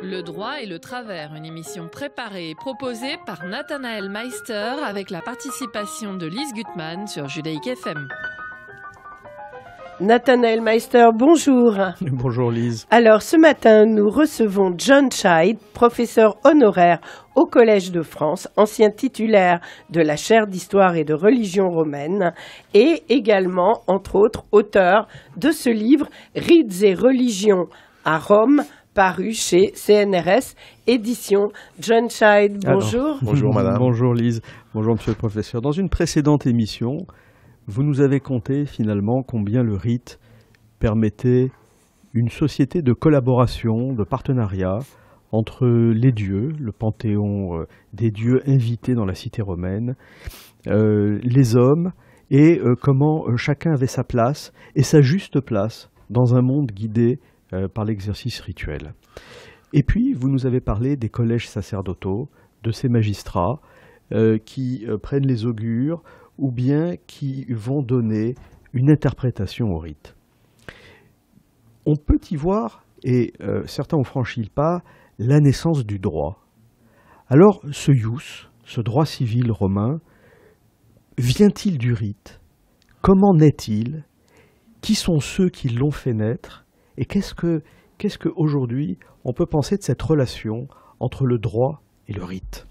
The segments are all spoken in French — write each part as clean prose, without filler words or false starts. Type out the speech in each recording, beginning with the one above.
Le droit et le travers, une émission préparée et proposée par Nathanaël Meister avec la participation de Lise Gutmann sur Judaïque FM. Nathanaël Meister, bonjour. Bonjour Lise. Alors ce matin, nous recevons John Child, professeur honoraire au Collège de France, ancien titulaire de la chaire d'histoire et de religion romaine et également, entre autres, auteur de ce livre « Rites et religions à Rome », paru chez CNRS Éditions. John Child, bonjour. Alors, bonjour madame. Bonjour Lise. Bonjour monsieur le professeur. Dans une précédente émission, vous nous avez conté finalement combien le rite permettait une société de collaboration, de partenariat entre les dieux, le panthéon des dieux invités dans la cité romaine, les hommes, et comment chacun avait sa place et sa juste place dans un monde guidé par l'exercice rituel. Et puis, vous nous avez parlé des collèges sacerdotaux, de ces magistrats qui prennent les augures ou bien qui vont donner une interprétation au rite. On peut y voir, et certains ont franchi le pas, la naissance du droit. Alors, ce ius, ce droit civil romain, vient-il du rite? Comment naît-il? Qui sont ceux qui l'ont fait naître? Et qu'est-ce que aujourd'hui on peut penser de cette relation entre le droit et le rite?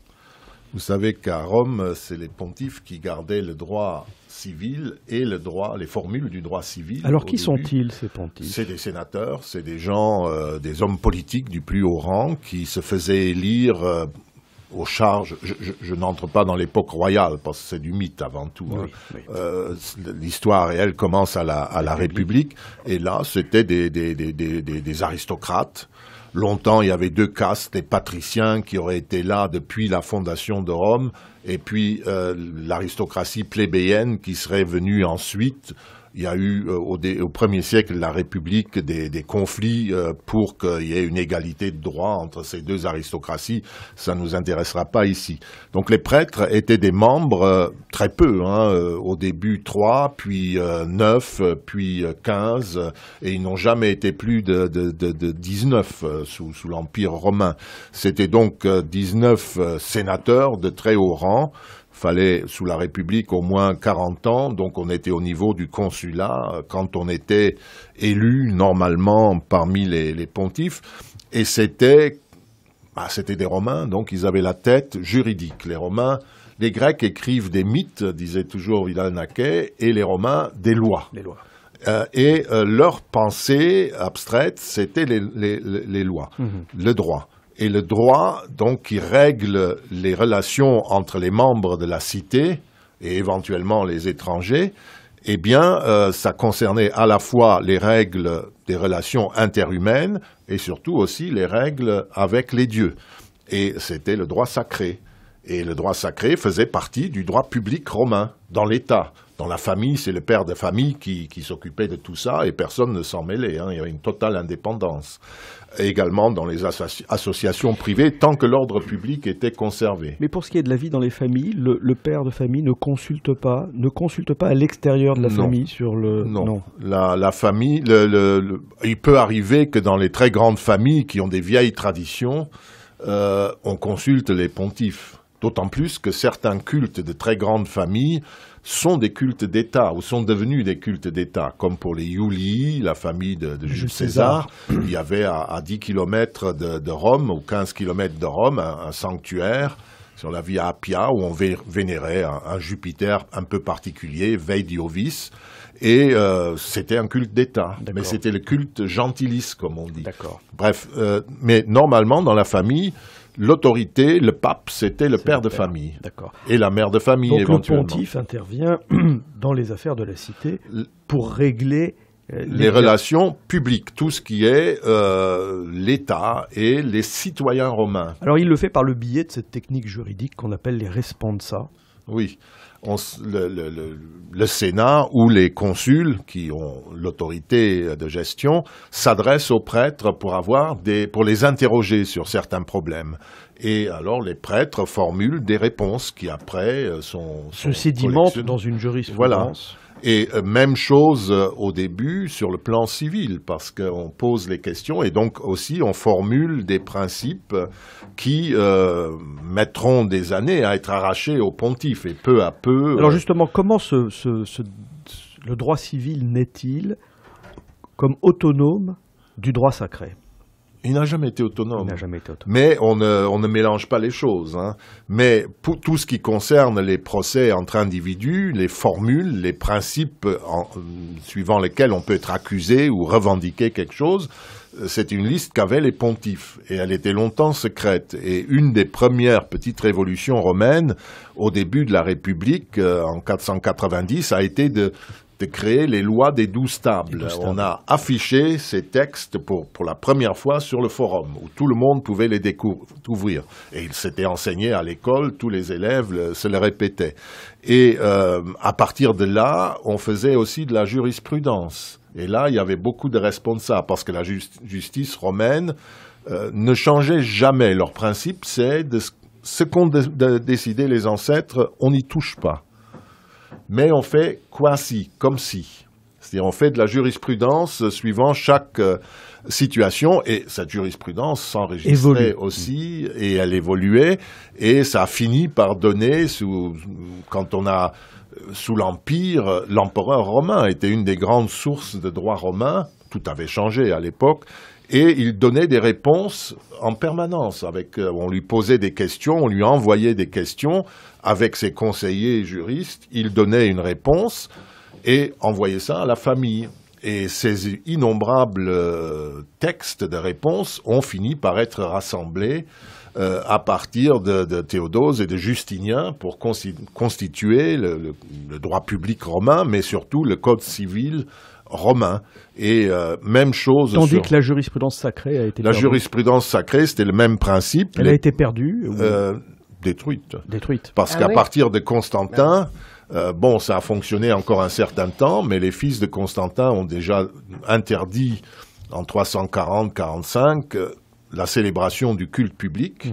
Vous savez qu'à Rome, c'est les pontifes qui gardaient le droit civil et le droit, les formules du droit civil. Alors qui sont-ils ces pontifes? C'est des sénateurs, c'est des gens, des hommes politiques du plus haut rang qui se faisaient élire aux charges. Je n'entre pas dans l'époque royale parce que c'est du mythe avant tout. Oui, hein. oui. L'histoire réelle commence à la République et là c'était des aristocrates. Longtemps il y avait deux castes, les patriciens qui auraient été là depuis la fondation de Rome et puis l'aristocratie plébéienne qui serait venue ensuite. Il y a eu au 1er siècle la République des conflits pour qu'il y ait une égalité de droit entre ces deux aristocraties. Ça ne nous intéressera pas ici. Donc les prêtres étaient des membres très peu, hein, au début 3, puis 9, puis 15, et ils n'ont jamais été plus de 19 sous l'Empire romain. C'était donc 19 sénateurs de très haut rang. Fallait, sous la République, au moins 40 ans, donc on était au niveau du consulat quand on était élu normalement parmi les pontifes, et c'était des Romains, donc ils avaient la tête juridique. Les Romains, les Grecs écrivent des mythes, disait toujours Vidal Naquet, et les Romains des lois. Les lois. Et leur pensée abstraite, c'était les lois, le droit. Et le droit, donc, qui règle les relations entre les membres de la cité et éventuellement les étrangers, eh bien, ça concernait à la fois les règles des relations interhumaines et surtout aussi les règles avec les dieux. Et c'était le droit sacré. Et le droit sacré faisait partie du droit public romain, dans l'État. Dans la famille, c'est le père de famille qui s'occupait de tout ça et personne ne s'en mêlait. Hein. Il y avait une totale indépendance. Et également dans les associations privées, tant que l'ordre public était conservé. Mais pour ce qui est de la vie dans les familles, le père de famille ne consulte pas à l'extérieur de la famille sur le... Non. La famille, il peut arriver que dans les très grandes familles qui ont des vieilles traditions, on consulte les pontifes. D'autant plus que certains cultes de très grandes familles sont des cultes d'État ou sont devenus des cultes d'État, comme pour les Iulii, la famille de Jules César. Il y avait à 10 km de Rome, ou 15 km de Rome, un sanctuaire sur la Via Appia où on vénérait un Jupiter un peu particulier, Vei Diovis, et c'était un culte d'État. Mais c'était le culte gentilis, comme on dit. Bref, mais normalement, dans la famille, l'autorité, le pape, c'était le père de famille. Et la mère de famille, donc, éventuellement. Donc le pontife intervient dans les affaires de la cité pour régler les relations publiques, tout ce qui est l'État et les citoyens romains. Alors il le fait par le biais de cette technique juridique qu'on appelle les responsa. Oui. Le Sénat ou les consuls, qui ont l'autorité de gestion, s'adressent aux prêtres pour les interroger sur certains problèmes. Et alors les prêtres formulent des réponses qui après se sédimentent dans une jurisprudence. Voilà. Et même chose au début sur le plan civil, parce qu'on pose les questions et donc aussi on formule des principes qui mettront des années à être arrachés au pontife et peu à peu... Alors justement, comment le droit civil naît-il comme autonome du droit sacré? Il n'a jamais été autonome. Il n'a jamais été autonome. Mais on ne mélange pas les choses. Hein. Mais pour tout ce qui concerne les procès entre individus, les formules, les principes suivant lesquels on peut être accusé ou revendiquer quelque chose, c'est une liste qu'avaient les pontifes. Et elle était longtemps secrète. Et une des premières petites révolutions romaines, au début de la République, en 490, a été de créer les lois des 12 tables. On a affiché ces textes pour la première fois sur le forum, où tout le monde pouvait les découvrir. Et ils s'étaient enseignés à l'école, tous les élèves se les répétaient. Et à partir de là, on faisait aussi de la jurisprudence. Et là, il y avait beaucoup de responsables, parce que la justice romaine ne changeait jamais. Leur principe, c'est ce qu'ont décidé les ancêtres, on n'y touche pas. Mais on fait quasi, comme si. C'est-à-dire on fait de la jurisprudence suivant chaque situation, et cette jurisprudence s'enregistrait aussi, et elle évoluait, et ça a fini par donner, quand on a sous l'Empire, l'empereur romain était une des grandes sources de droit romain, tout avait changé à l'époque, et il donnait des réponses en permanence. On lui posait des questions, on lui envoyait des questions avec ses conseillers juristes. Il donnait une réponse et envoyait ça à la famille. Et ces innombrables textes de réponses ont fini par être rassemblés à partir de Théodose et de Justinien pour constituer le droit public romain, mais surtout le code civil romain. Et même chose... Tandis que la jurisprudence sacrée a été perdue. La jurisprudence sacrée, c'était le même principe. Elle a été perdue Détruite. Détruite. Parce qu'à partir de Constantin, ça a fonctionné encore un certain temps, mais les fils de Constantin ont déjà interdit en 340-45 la célébration du culte public.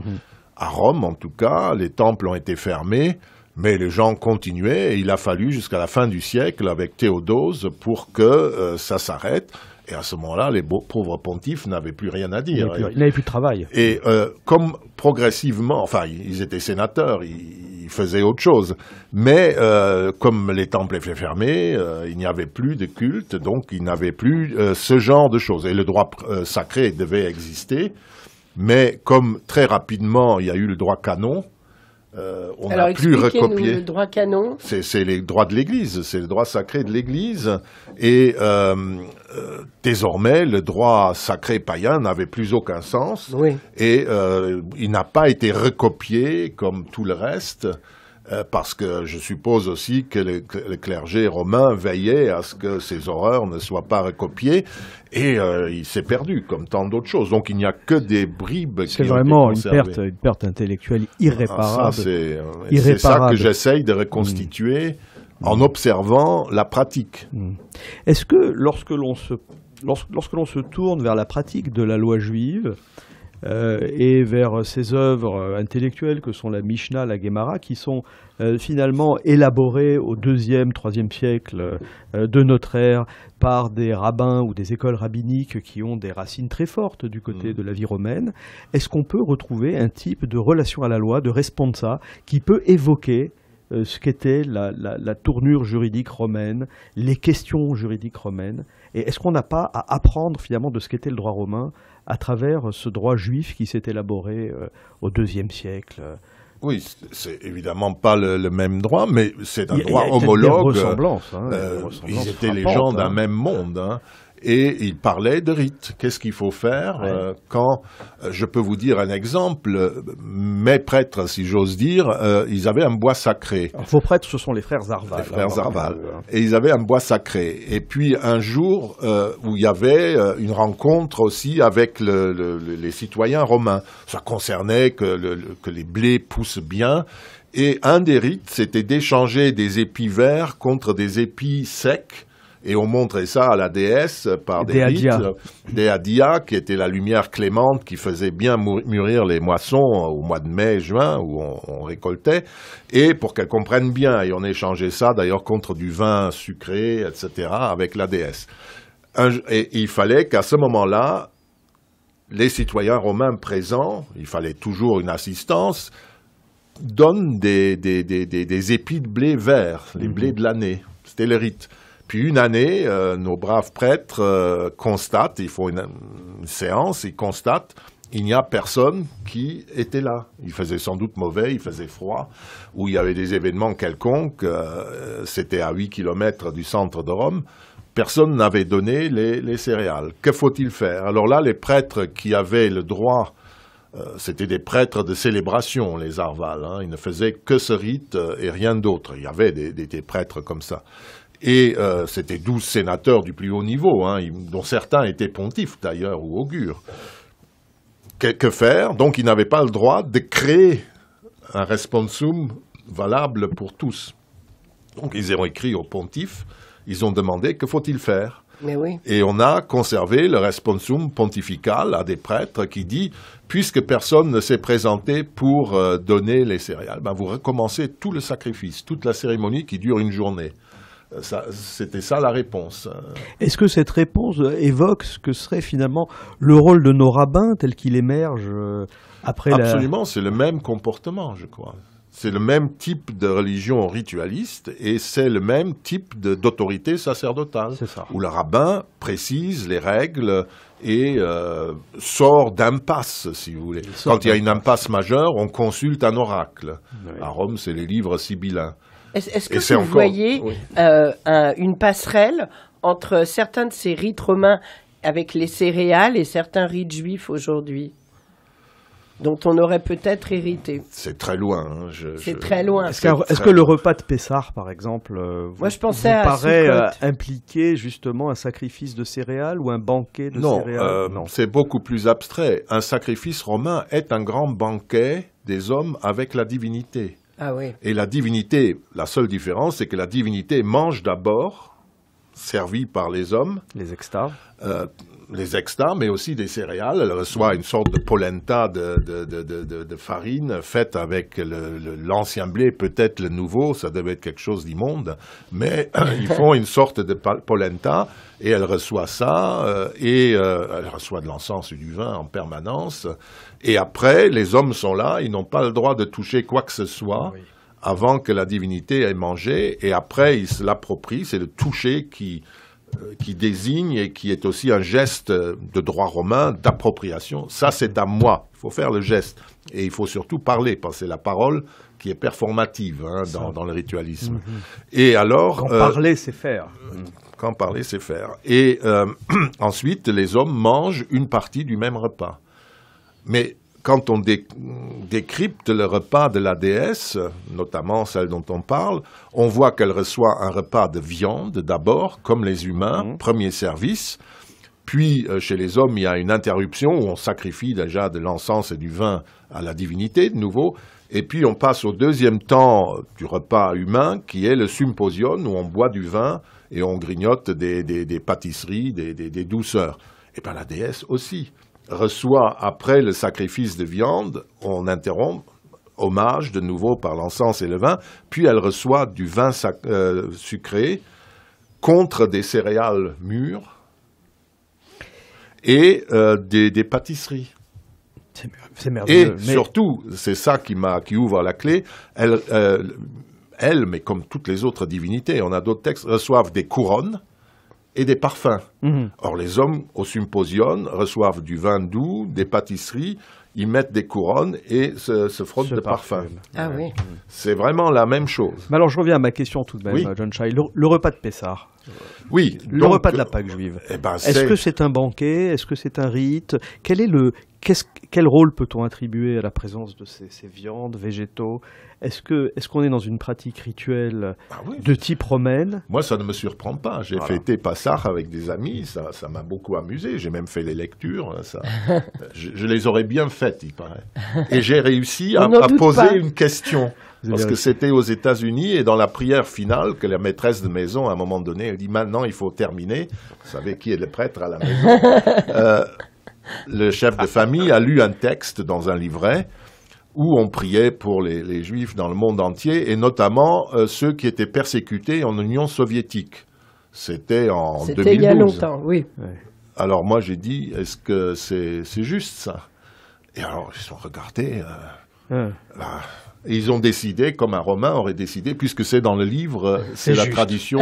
À Rome, en tout cas, les temples ont été fermés. Mais les gens continuaient et il a fallu jusqu'à la fin du siècle avec Théodose pour que ça s'arrête. Et à ce moment-là, les pauvres pontifes n'avaient plus rien à dire. Ils n'avaient plus de travail. Et comme progressivement, ils étaient sénateurs, ils faisaient autre chose. Mais comme les temples étaient fermés, il n'y avait plus de culte, donc il n'avait plus ce genre de choses. Et le droit sacré devait exister. Mais comme très rapidement, il y a eu le droit canon, on n'a plus recopié. Le droit canon. C'est les droits de l'Église, c'est le droit sacré de l'Église. Et désormais, le droit sacré païen n'avait plus aucun sens. Oui. Et il n'a pas été recopié comme tout le reste. Parce que je suppose aussi que le clergé romain veillait à ce que ces horreurs ne soient pas recopiées, et il s'est perdu, comme tant d'autres choses. Donc il n'y a que des bribes qui ont été conservées. C'est vraiment une perte intellectuelle irréparable. C'est ça que j'essaye de reconstituer en observant la pratique. Est-ce que lorsque l'on se tourne vers la pratique de la loi juive, et vers ces œuvres intellectuelles que sont la Mishnah, la Gemara, qui sont finalement élaborées au 2e, 3e siècle de notre ère par des rabbins ou des écoles rabbiniques qui ont des racines très fortes du côté de la vie romaine, est-ce qu'on peut retrouver un type de relation à la loi, de responsa, qui peut évoquer ce qu'était la tournure juridique romaine, les questions juridiques romaines? Et est-ce qu'on n'a pas à apprendre finalement de ce qu'était le droit romain à travers ce droit juif qui s'est élaboré au IIe siècle? Oui, c'est évidemment pas le même droit, mais c'est un droit homologue. Des ressemblances, ils étaient les gens d'un même monde. Et ils parlaient de rites. Qu'est-ce qu'il faut faire quand, je peux vous dire un exemple, mes prêtres, si j'ose dire, ils avaient un bois sacré. Alors, vos prêtres, ce sont les frères Zarval. Les frères Zarval. Et ils avaient un bois sacré. Et puis un jour où il y avait une rencontre aussi avec les citoyens romains. Ça concernait que les blés poussent bien. Et un des rites, c'était d'échanger des épis verts contre des épis secs Et on montrait ça à la déesse par des rites, des hadiyas, qui étaient la lumière clémente, qui faisait bien mûrir les moissons au mois de mai, juin, où on récoltait, et pour qu'elle comprenne bien. Et on échangeait ça, d'ailleurs, contre du vin sucré, etc., avec la déesse. Et il fallait qu'à ce moment-là, les citoyens romains présents, il fallait toujours une assistance, donnent des épis de blé vert, les blés de l'année. C'était le rite. Puis une année, nos braves prêtres constatent, ils font une séance, ils constatent, il n'y a personne qui était là. Il faisait sans doute mauvais, il faisait froid, ou il y avait des événements quelconques, c'était à 8 kilomètres du centre de Rome. Personne n'avait donné les céréales. Que faut-il faire? Alors là, les prêtres qui avaient le droit, c'était des prêtres de célébration, les Arvales. Hein, ils ne faisaient que ce rite et rien d'autre. Il y avait des prêtres comme ça. Et c'était 12 sénateurs du plus haut niveau, hein, dont certains étaient pontifes d'ailleurs, ou augures. Que faire? Donc ils n'avaient pas le droit de créer un responsum valable pour tous. Donc ils ont écrit au pontife, ils ont demandé que faut-il faire. Mais oui. Et on a conservé le responsum pontifical à des prêtres qui dit, puisque personne ne s'est présenté pour donner les céréales, ben vous recommencez tout le sacrifice, toute la cérémonie qui dure une journée. C'était ça la réponse. Est-ce que cette réponse évoque ce que serait finalement le rôle de nos rabbins tel qu'il émerge après Absolument, c'est le même comportement, je crois. C'est le même type de religion ritualiste et c'est le même type d'autorité sacerdotale. C'est ça. Où le rabbin précise les règles et sort d'impasse, si vous voulez. Quand il y a une impasse majeure, on consulte un oracle. Oui. À Rome, c'est les livres sibyllins. Est-ce que vous voyez une passerelle entre certains de ces rites romains avec les céréales et certains rites juifs aujourd'hui dont on aurait peut-être hérité? C'est très loin. Hein. C'est très loin. Est-ce que le repas de Pessah, par exemple, Moi, je pensais vous paraît impliquer justement un sacrifice de céréales ou un banquet de céréales? Non, c'est beaucoup plus abstrait. Un sacrifice romain est un grand banquet des hommes avec la divinité. Ah oui. Et la divinité, la seule différence, c'est que la divinité mange d'abord, servie par les hommes. Les extas. Les extas, mais aussi des céréales. Elle reçoit une sorte de polenta de farine faite avec l'ancien blé, peut-être le nouveau, ça devait être quelque chose d'immonde, mais ils font une sorte de polenta et elle reçoit ça et elle reçoit de l'encens et du vin en permanence. Et après, les hommes sont là, ils n'ont pas le droit de toucher quoi que ce soit avant que la divinité ait mangé et après ils se l'approprient, c'est le toucher qui désigne et qui est aussi un geste de droit romain d'appropriation. Ça, c'est à moi. Il faut faire le geste. Et il faut surtout parler, parce que c'est la parole qui est performative dans le ritualisme. Et alors, quand parler, c'est faire. Quand parler, c'est faire. Et ensuite, les hommes mangent une partie du même repas. Mais quand on décrypte le repas de la déesse, notamment celle dont on parle, on voit qu'elle reçoit un repas de viande d'abord, comme les humains, premier service. Puis, chez les hommes, il y a une interruption où on sacrifie déjà de l'encens et du vin à la divinité, de nouveau. Et puis, on passe au deuxième temps du repas humain, qui est le symposion, où on boit du vin et on grignote des pâtisseries, des douceurs. Et bien, la déesse aussi reçoit, après le sacrifice de viande, on interrompt, hommage de nouveau par l'encens et le vin, puis elle reçoit du vin sucré contre des céréales mûres et des pâtisseries. C'est merveilleux. Et surtout, c'est ça qui ouvre la clé, elle, mais comme toutes les autres divinités, on a d'autres textes, reçoivent des couronnes et des parfums. Or, les hommes, au symposion, reçoivent du vin doux, des pâtisseries, ils mettent des couronnes et se frottent de parfums. Ah oui. C'est vraiment la même chose. Mais alors, je reviens à ma question tout de même, John Child. Le repas de Pessah. Oui. Le repas de la Pâque juive. Eh ben, est-ce que c'est un banquet? Est-ce que c'est un rite? Quel quel rôle peut-on attribuer à la présence de ces viandes, végétaux? Est-ce qu'on est dans une pratique rituelle de type romaine? Moi, ça ne me surprend pas. J'ai fêté Pessah avec des amis, ça m'a beaucoup amusé. J'ai même fait les lectures. Je les aurais bien faites, il paraît. Et j'ai réussi à poser une question. Parce que c'était aux États-Unis et dans la prière finale que la maîtresse de maison, à un moment donné, elle dit « Maintenant, il faut terminer. » Vous savez qui est le prêtre à la maison. Le chef de famille a lu un texte dans un livret où on priait pour les Juifs dans le monde entier et notamment ceux qui étaient persécutés en Union soviétique. C'était en 2012. C'était il y a longtemps, oui. Alors moi, j'ai dit « Est-ce que c'est juste ça ?» Et alors, ils sont regardés. Et ils ont décidé, comme un Romain aurait décidé, puisque c'est dans le livre, c'est la tradition.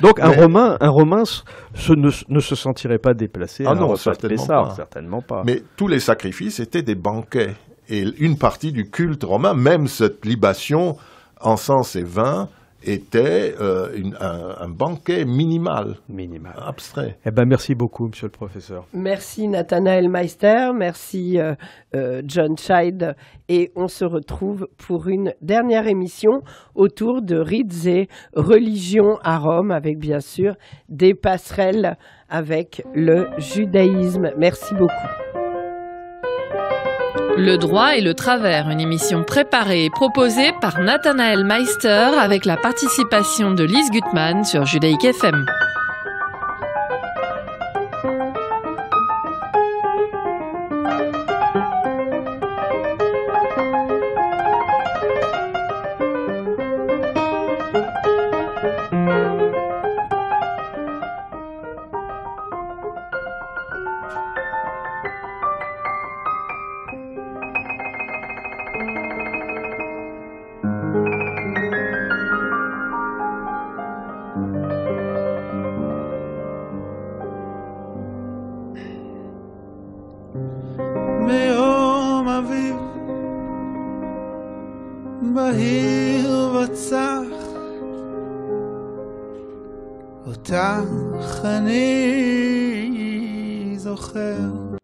Donc un Romain ne se sentirait pas déplacé. Ah non, certainement pas. Mais tous les sacrifices étaient des banquets. Et une partie du culte romain, même cette libation, encens et vin, était un banquet minimal. Abstrait. Eh ben, merci beaucoup, monsieur le professeur. Merci Nathanaël Meister, merci John Child. Et on se retrouve pour une dernière émission autour de rites et religions à Rome, avec bien sûr des passerelles avec le judaïsme. Merci beaucoup. Le droit et le travers, une émission préparée et proposée par Nathanaël Meister avec la participation de Lise Gutmann sur Judaïque FM. מיום אביב בהיר וצח אותך אני זוכר